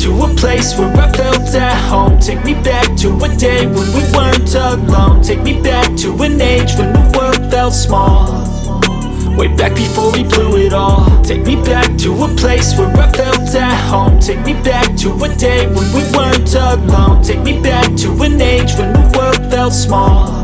to a place where I felt at home. Take me back to a day when we weren't alone. Take me back to an age when the world felt small. Way back before we blew it all. Take me back to a place where I felt at home. Take me back to a day when we weren't alone. Take me back to an age when the world felt small.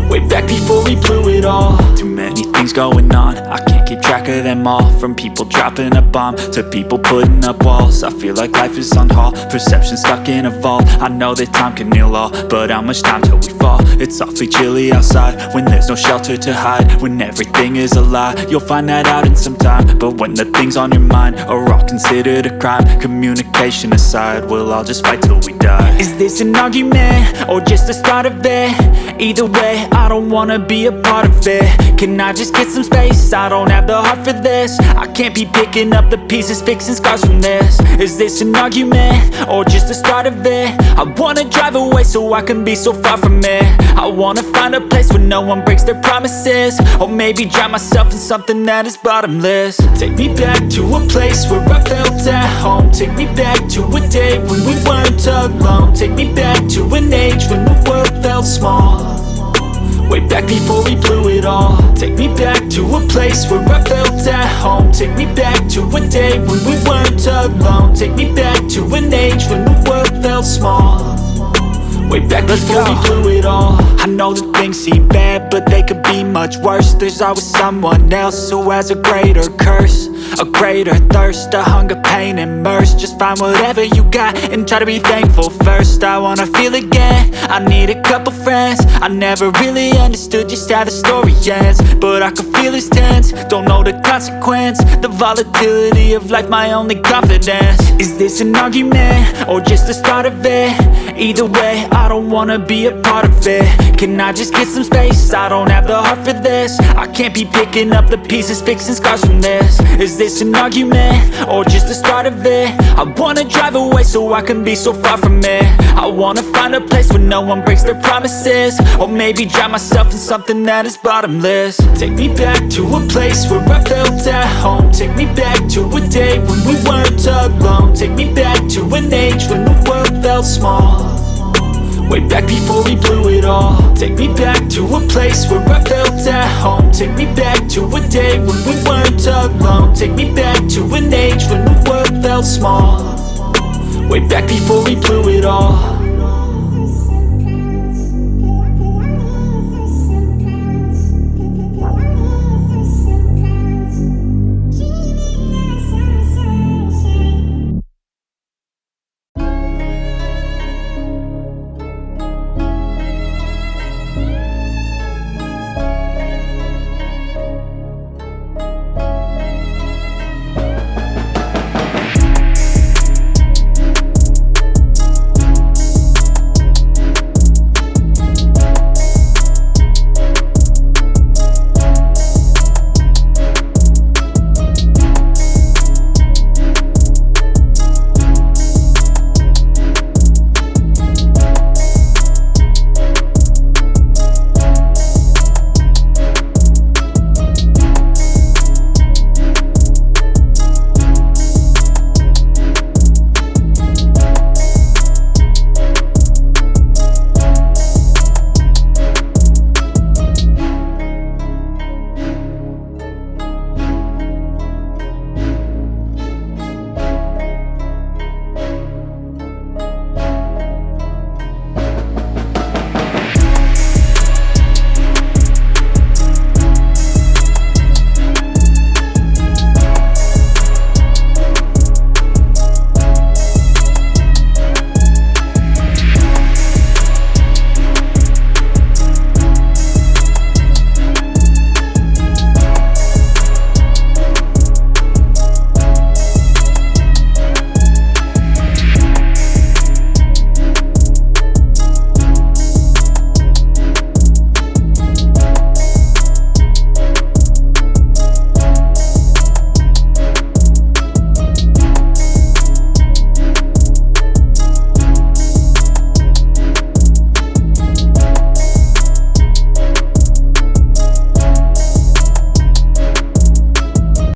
Way back before we blew it all. Too many things going on, I can't keep track of them all. From people dropping a bomb to people putting up walls. I feel like life is on hold, perception stuck in a vault. I know that time can heal all, but how much time till we fall? It's awfully chilly outside when there's no shelter to hide. When everything is a lie, you'll find that out in some time. But when the things on your mind are all considered a crime, communication aside, we'll all just fight till we die. Is this an argument or just the start of it? Either way, I don't wanna be a part of it. Can I just get some space? I don't have the heart for this. I can't be picking up the pieces, fixing scars from this. Is this an argument or just the start of it? I wanna drive away so I can be so far from it. I wanna find a place where no one breaks their promises. Or maybe drown myself in something that is bottomless. Take me back to a place where I felt at home. Take me back to a day when we weren't alone. Take me back to an age when the world felt small. Way back before we blew it all. Take me back to a place where I felt at home. Take me back to a day when we weren't alone. Take me back to an age when the world felt small. Way back before we blew it all. I know that things seem bad, but they could be much worse. There's always someone else who has a greater curse, a greater thirst, a hunger, pain, and mercy. Just find whatever you got and try to be thankful first. I wanna feel again, I need a couple friends. I never really understood just how the story ends, but I can feel it's tense, don't know the consequence. The volatility of life, my only confidence. Is this an argument or just the start of it? Either way, I don't wanna be a part of it. Can I just get some space? I don't have the heart for this. I can't be picking up the pieces, fixing scars from this. Is this an argument or just the start of it? I wanna drive away so I can be so far from it. I wanna find a place where no one breaks their promises. Or maybe drown myself in something that is bottomless. Take me back to a place where I felt at home. Take me back to a day when we weren't alone. Take me back to an age when the world felt small. Way back before we blew it all. Take me back to a place where I felt at home. Take me back to a day when we weren't alone. Take me back to an age when the world felt small. Way back before we blew it all.